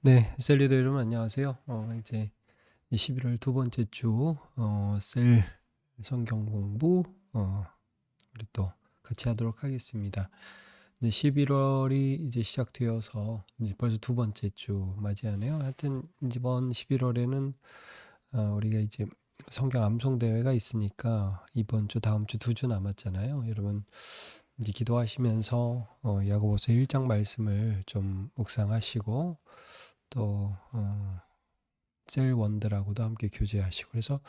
네, 셀리더 여러분 안녕하세요. 이제 11월 두 번째 주 셀 성경 공부 우리 또 같이 하도록 하겠습니다. 이제 11월이 이제 시작되어서 이제 벌써 두 번째 주 맞이하네요. 하여튼 이번 11월에는 우리가 이제 성경 암송 대회가 있으니까 이번 주 다음 주 두 주 남았잖아요. 여러분 이제 기도하시면서 야고보서 1장 말씀을 좀 묵상하시고 또 셀 원들하고도 함께 교제하시고 그래서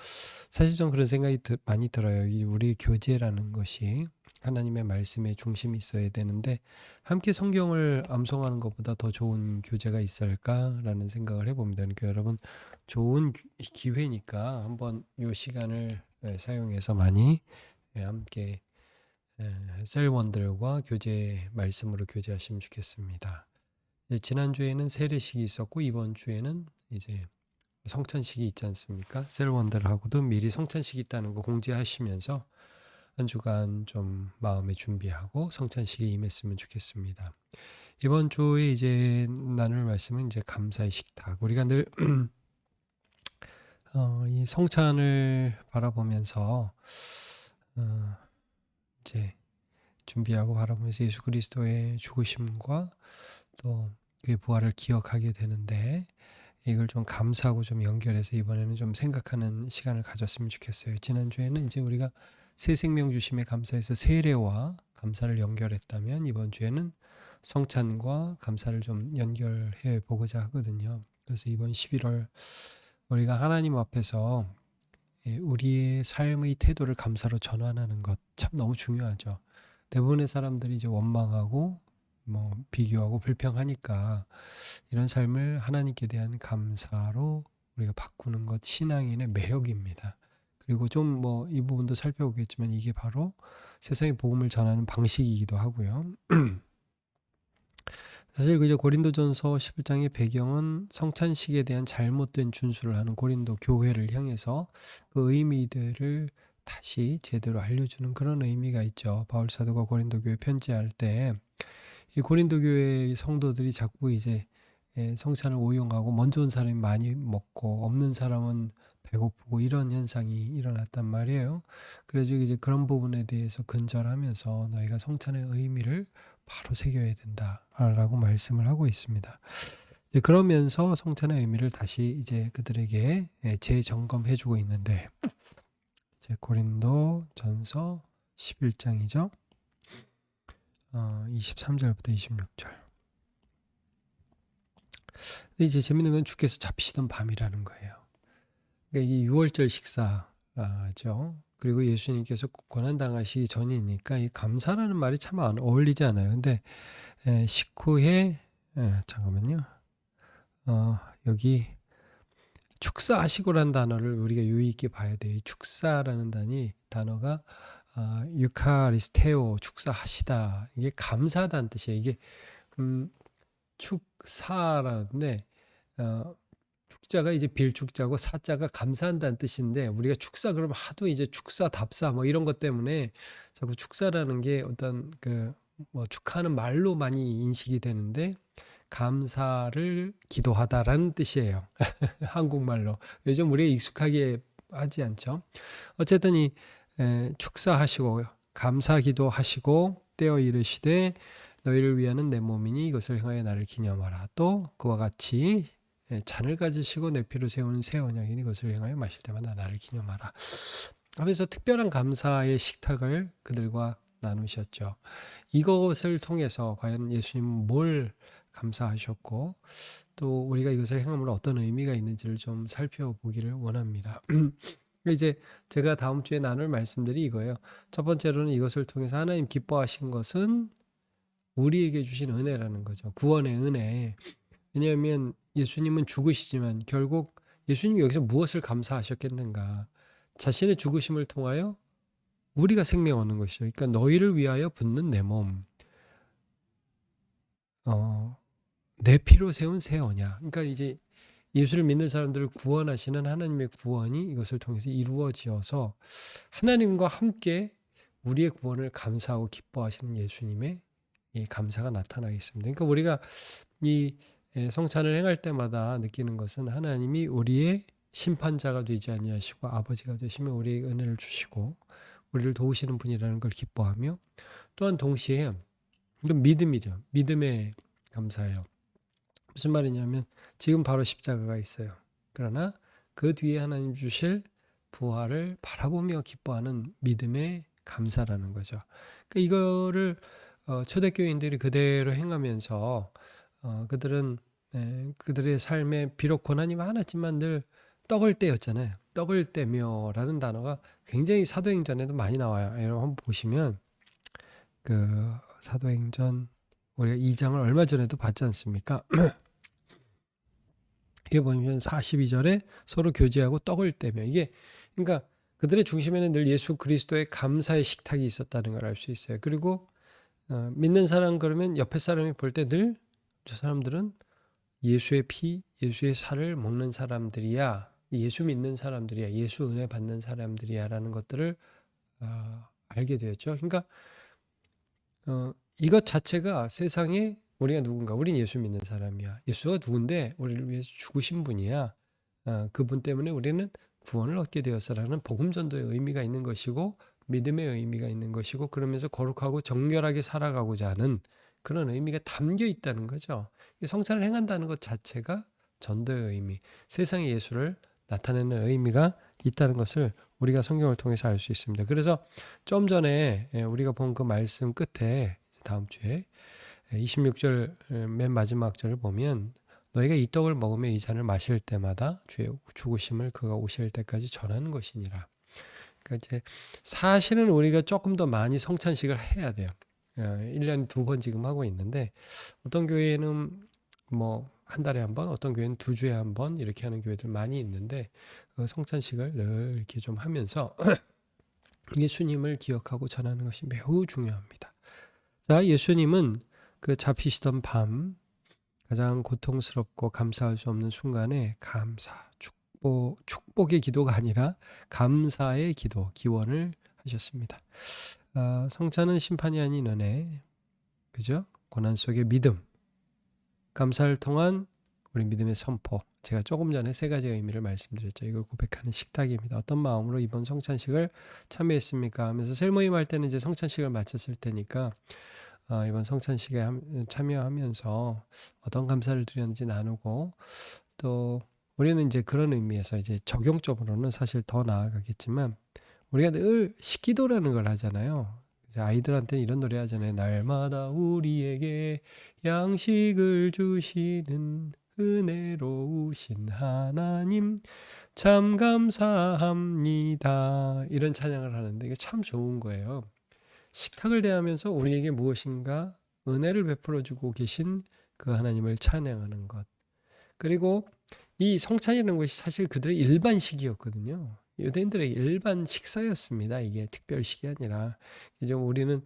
사실 좀 그런 생각이 많이 들어요. 우리 교제라는 것이 하나님의 말씀에 중심이 있어야 되는데 함께 성경을 암송하는 것보다 더 좋은 교제가 있을까라는 생각을 해봅니다. 그러니까 여러분 좋은 기회니까 한번 이 시간을 사용해서 많이 함께 셀 원들과 말씀으로 교제하시면 좋겠습니다. 지난주에는 세례식이 있었고 이번 주에는 이제 성찬식이 있지 않습니까? 셀원들하고도 미리 성찬식이 있다는 거 공지하시면서 한 주간 좀 마음에 준비하고 성찬식에 임했으면 좋겠습니다. 이번 주에 이제 나눌 말씀은 이제 감사의 식탁. 우리가 늘 이 성찬을 바라보면서 이제 준비하고 바라보면서 예수 그리스도의 죽으심과 또 그의 부활을 기억하게 되는데 이걸 좀 감사하고 좀 연결해서 이번에는 좀 생각하는 시간을 가졌으면 좋겠어요. 지난주에는 이제 우리가 새 생명 주심에 감사해서 세례와 감사를 연결했다면 이번 주에는 성찬과 감사를 좀 연결해 보고자 하거든요. 그래서 이번 11월 우리가 하나님 앞에서 우리의 삶의 태도를 감사로 전환하는 것 참 너무 중요하죠. 대부분의 사람들이 이제 원망하고 비교하고 불평하니까 이런 삶을 하나님께 대한 감사로 우리가 바꾸는 것 신앙인의 매력입니다. 그리고 좀 이 부분도 살펴보겠지만 이게 바로 세상의 복음을 전하는 방식이기도 하고요. 사실 그저 고린도전서 11장의 배경은 성찬식에 대한 잘못된 준수를 하는 고린도 교회를 향해서 그 의미들을 다시 제대로 알려주는 그런 의미가 있죠. 바울 사도가 고린도 교회 편지할 때 이 고린도 교회 성도들이 자꾸 이제 성찬을 오용하고 먼저 온 사람이 많이 먹고 없는 사람은 배고프고 이런 현상이 일어났단 말이에요. 그래서 이제 그런 부분에 대해서 근절하면서 너희가 성찬의 의미를 바로 새겨야 된다라고 말씀을 하고 있습니다. 그러면서 성찬의 의미를 다시 이제 그들에게 재점검해주고 있는데 이제 고린도전서 11장이죠. 23절부터 26절. 근데 이제 재밌는 건 주께서 잡히시던 밤이라는 거예요. 그러니까 이게 6월절 식사죠. 그리고 예수님께서 고난당하시기 전이니까 이 감사라는 말이 참 안 어울리지 않아요. 근데 식후에 잠깐만요. 여기 축사하시고라는 단어를 우리가 유의 있게 봐야 돼요. 이 축사라는 단어가 유카리스테오 축사하시다. 이게 감사하다는 뜻이에요. 이게 축사라는데 축자가 이제 빌축자고 사자가 감사한다는 뜻인데 우리가 축사 그러면 하도 이제 축사 답사 이런 것 때문에 자꾸 축사라는 게 어떤 축하하는 말로 많이 인식이 되는데 감사를 기도하다라는 뜻이에요. 한국말로. 요즘 우리가 익숙하게 하지 않죠. 어쨌든 이 축사하시고 감사 기도하시고 떼어 이르시되 너희를 위하는 내 몸이니 이것을 행하여 나를 기념하라. 또 그와 같이 잔을 가지시고 내 피로 세우는 새 언약이니 이것을 행하여 마실 때마다 나를 기념하라. 하면서 특별한 감사의 식탁을 그들과 나누셨죠. 이것을 통해서 과연 예수님은 뭘 감사하셨고 또 우리가 이것을 행함으로 어떤 의미가 있는지를 좀 살펴보기를 원합니다. 이제 제가 다음 주에 나눌 말씀들이 이거예요. 첫 번째로는 이것을 통해서 하나님 기뻐하신 것은 우리에게 주신 은혜라는 거죠. 구원의 은혜. 왜냐하면 예수님은 죽으시지만 결국 예수님이 여기서 무엇을 감사하셨겠는가? 자신의 죽으심을 통하여 우리가 생명 얻는 것이죠. 그러니까 너희를 위하여 붓는 내 몸. 내 피로 세운 새 언약. 그러니까 이제 예수를 믿는 사람들을 구원하시는 하나님의 구원이 이것을 통해서 이루어지어서 하나님과 함께 우리의 구원을 감사하고 기뻐하시는 예수님의 이 감사가 나타나겠습니다. 그러니까 우리가 이 성찬을 행할 때마다 느끼는 것은 하나님이 우리의 심판자가 되지 아니하시고 아버지가 되시며 우리에게 은혜를 주시고 우리를 도우시는 분이라는 걸 기뻐하며, 또한 동시에 이건 믿음이죠. 믿음에 감사해요. 무슨 말이냐면 지금 바로 십자가가 있어요. 그러나 그 뒤에 하나님 주실 부활을 바라보며 기뻐하는 믿음의 감사라는 거죠. 그러니까 이거를 초대교인들이 그대로 행하면서 그들은 그들의 삶에 비록 고난이 많았지만 늘 떡을 떼였잖아요. 떡을 떼며라는 단어가 굉장히 사도행전에도 많이 나와요. 여러분 한번 보시면 그 사도행전 우리가 2장을 얼마 전에도 봤지 않습니까? 이게 보면 42절에 서로 교제하고 떡을 떼며, 이게 그러니까 그들의 중심에는 늘 예수 그리스도의 감사의 식탁이 있었다는 걸 알 수 있어요. 그리고 믿는 사람 그러면 옆에 사람이 볼 때 늘 저 사람들은 예수의 피, 예수의 살을 먹는 사람들이야, 예수 믿는 사람들이야, 예수 은혜 받는 사람들이야라는 것들을 알게 되었죠. 그러니까 이것 자체가 세상에 우리가 누군가, 우린 예수 믿는 사람이야. 예수가 누군데 우리를 위해서 죽으신 분이야. 그분 때문에 우리는 구원을 얻게 되었어라는 복음 전도의 의미가 있는 것이고 믿음의 의미가 있는 것이고, 그러면서 거룩하고 정결하게 살아가고자 하는 그런 의미가 담겨 있다는 거죠. 성찬을 행한다는 것 자체가 전도의 의미, 세상에 예수를 나타내는 의미가 있다는 것을 우리가 성경을 통해서 알 수 있습니다. 그래서 좀 전에 우리가 본 그 말씀 끝에 다음 주에 26절 맨 마지막 절을 보면 너희가 이 떡을 먹으며 이 잔을 마실 때마다 주의 죽으심을 그가 오실 때까지 전하는 것이니라. 그러니까 이제 사실은 우리가 조금 더 많이 성찬식을 해야 돼요. 1년에 2번 지금 하고 있는데 어떤 교회는 뭐 한 달에 한 번, 어떤 교회는 2주에 한 번 이렇게 하는 교회들 많이 있는데 성찬식을 늘 이렇게 좀 하면서 예수님을 기억하고 전하는 것이 매우 중요합니다. 자, 예수님은 그 잡히시던 밤 가장 고통스럽고 감사할 수 없는 순간에 감사, 축복의 기도가 아니라 감사의 기도, 기원을 하셨습니다. 성찬은 심판이 아닌 은혜, 그죠? 고난 속의 믿음, 감사를 통한 우리 믿음의 선포. 제가 조금 전에 3가지 의미를 말씀드렸죠. 이걸 고백하는 식탁입니다. 어떤 마음으로 이번 성찬식을 참여했습니까? 하면서 셀모임 할 때는 이제 성찬식을 마쳤을 때니까 이번 성찬식에 참여하면서 어떤 감사를 드렸는지 나누고, 또 우리는 이제 그런 의미에서 이제 적용적으로는 사실 더 나아가겠지만 우리가 늘 식기도라는 걸 하잖아요. 아이들한테는 이런 노래 하잖아요. 날마다 우리에게 양식을 주시는 은혜로우신 하나님 참 감사합니다. 이런 찬양을 하는데 이게 참 좋은 거예요. 식탁을 대하면서 우리에게 무엇인가 은혜를 베풀어 주고 계신 그 하나님을 찬양하는 것. 그리고 이 성찬이라는 것이 사실 그들의 일반식이었거든요. 유대인들의 일반 식사였습니다. 이게 특별식이 아니라. 이제 우리는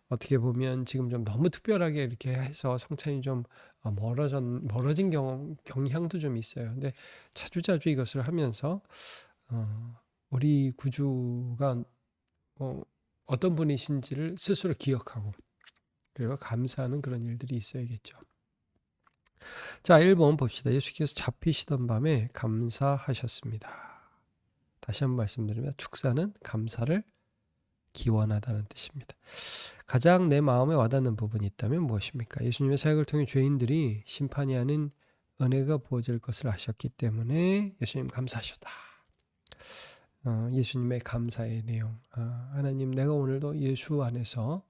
어떻게 보면 지금 좀 너무 특별하게 이렇게 해서 성찬이 좀 멀어진 경향도 좀 있어요. 근데 자주자주 이것을 하면서 우리 구주가 어떤 분이신지를 스스로 기억하고 그리고 감사하는 그런 일들이 있어야겠죠. 자, 1번 봅시다. 예수께서 잡히시던 밤에 감사하셨습니다. 다시 한번 말씀드리면 축사는 감사를 기원하다는 뜻입니다. 가장 내 마음에 와닿는 부분이 있다면 무엇입니까? 예수님의 사역을 통해 죄인들이 심판이 아닌 은혜가 부어질 것을 아셨기 때문에 예수님 감사하셨다. 예수님의 감사의 내용. 하나님, 내가 오늘도 예수 안에서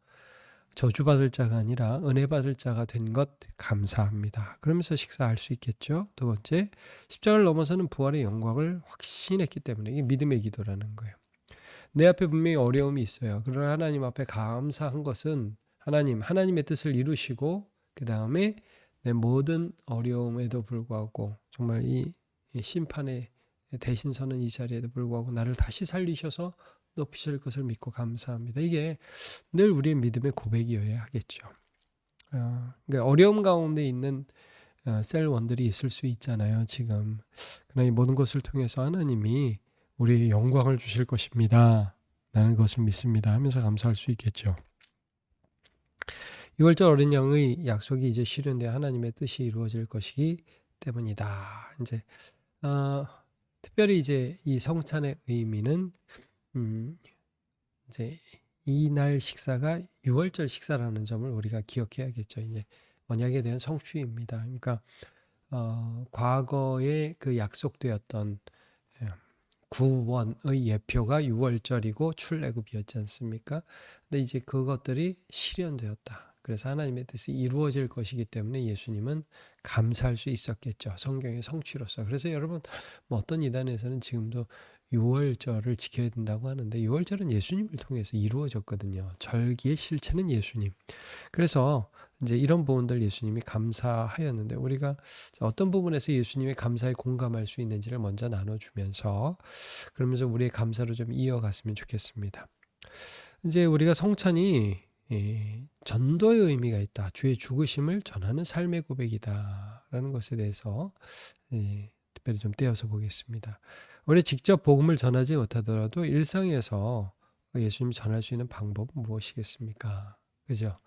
저주받을 자가 아니라 은혜받을 자가 된 것 감사합니다. 그러면서 식사할 수 있겠죠. 2번째, 십자가를 넘어서는 부활의 영광을 확신했기 때문에 이게 믿음의 기도라는 거예요. 내 앞에 분명히 어려움이 있어요. 그러나 하나님 앞에 감사한 것은 하나님의 뜻을 이루시고 그 다음에 내 모든 어려움에도 불구하고 정말 이 심판에 대신 서는 이 자리에도 불구하고 나를 다시 살리셔서 높이실 것을 믿고 감사합니다. 이게 늘 우리의 믿음의 고백이어야 하겠죠. 그러니까 어려움 가운데 있는 셀원들이 있을 수 있잖아요. 지금. 그러나 이 모든 것을 통해서 하나님이 우리에게 영광을 주실 것입니다. 나는 그것을 믿습니다 하면서 감사할 수 있겠죠. 유월절 어린 양의 약속이 이제 실현되어 하나님의 뜻이 이루어질 것이기 때문이다. 이제 특별히 이제 이 성찬의 의미는 음, 이제 이날 식사가 유월절 식사라는 점을 우리가 기억해야겠죠. 이제 언약에 대한 성취입니다. 그러니까 과거에 그 약속되었던 구원의 예표가 유월절이고 출애굽이었지 않습니까? 근데 이제 그것들이 실현되었다. 그래서 하나님의 뜻이 이루어질 것이기 때문에 예수님은 감사할 수 있었겠죠. 성경의 성취로서. 그래서 여러분 뭐 어떤 이단에서는 지금도 유월절을 지켜야 된다고 하는데 유월절은 예수님을 통해서 이루어졌거든요. 절기의 실체는 예수님. 그래서 이제 이런 부분들 예수님이 감사하였는데 우리가 어떤 부분에서 예수님의 감사에 공감할 수 있는지를 먼저 나눠주면서 그러면서 우리의 감사로 좀 이어갔으면 좋겠습니다. 이제 우리가 성찬이 전도의 의미가 있다. 주의 죽으심을 전하는 삶의 고백이다라는 것에 대해서 특별히 좀 떼어서 보겠습니다. 우리 직접 복음을 전하지 못하더라도 일상에서 예수님 전할 수 있는 방법은 무엇이겠습니까? 그죠?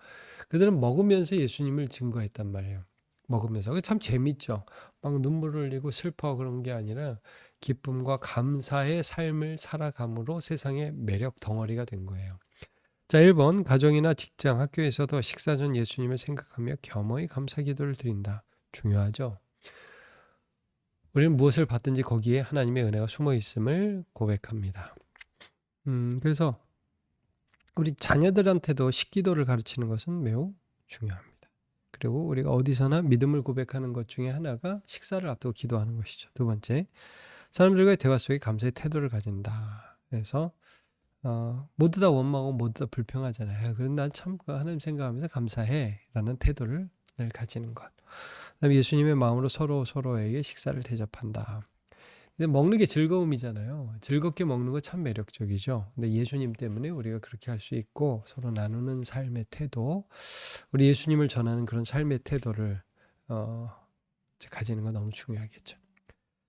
그들은 먹으면서 예수님을 증거했단 말이에요. 먹으면서. 참 재밌죠. 막 눈물을 흘리고 슬퍼 그런 게 아니라 기쁨과 감사의 삶을 살아감으로 세상의 매력 덩어리가 된 거예요. 자, 1번 가정이나 직장, 학교에서도 식사 전 예수님을 생각하며 겸허히 감사 기도를 드린다. 중요하죠. 우리는 무엇을 받든지 거기에 하나님의 은혜가 숨어 있음을 고백합니다. 그래서 우리 자녀들한테도 식기도를 가르치는 것은 매우 중요합니다. 그리고 우리가 어디서나 믿음을 고백하는 것 중에 하나가 식사를 앞두고 기도하는 것이죠. 두 번째, 사람들과의 대화 속에 감사의 태도를 가진다. 그래서 모두 다 원망하고 모두 다 불평하잖아요. 그런데 난 참 하나님 생각하면서 감사해라는 태도를 늘 가지는 것. 그다음에 예수님의 마음으로 서로에게 식사를 대접한다. 근데 먹는 게 즐거움이잖아요. 즐겁게 먹는 거 참 매력적이죠. 근데 예수님 때문에 우리가 그렇게 할 수 있고 서로 나누는 삶의 태도, 우리 예수님을 전하는 그런 삶의 태도를 가지는 건 너무 중요하겠죠.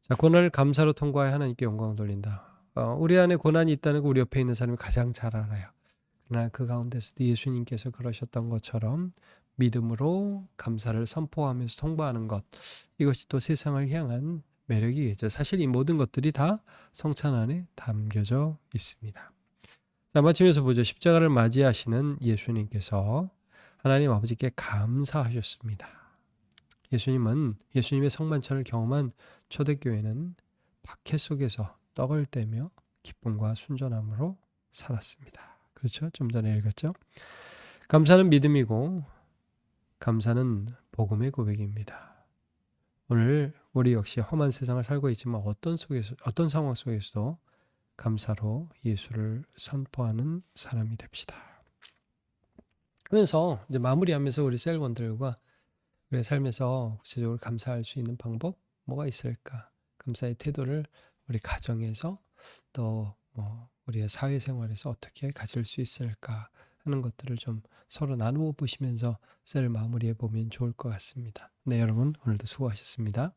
자, 고난을 감사로 통과해 하나님께 영광을 돌린다. 우리 안에 고난이 있다는 거 우리 옆에 있는 사람이 가장 잘 알아요. 그러나 그 가운데서도 예수님께서 그러셨던 것처럼 믿음으로 감사를 선포하면서 통보하는 것, 이것이 또 세상을 향한 매력이겠죠. 사실 이 모든 것들이 다 성찬 안에 담겨져 있습니다. 자, 마치면서 보죠. 십자가를 맞이하시는 예수님께서 하나님 아버지께 감사하셨습니다. 예수님은 예수님의 성만찬을 경험한 초대교회는 박해 속에서 떡을 떼며 기쁨과 순전함으로 살았습니다. 그렇죠? 좀 전에 읽었죠? 감사는 믿음이고 감사는 복음의 고백입니다. 오늘 우리 역시 험한 세상을 살고 있지만 어떤 상황 속에서도 감사로 예수를 선포하는 사람이 됩시다. 그러면서 이제 마무리하면서 우리 셀원들과 우리의 삶에서 구체적으로 감사할 수 있는 방법 뭐가 있을까? 감사의 태도를 우리 가정에서 또 우리의 사회생활에서 어떻게 가질 수 있을까 하는 것들을 좀 서로 나누어 보시면서 셀 마무리해 보면 좋을 것 같습니다. 네, 여러분 오늘도 수고하셨습니다.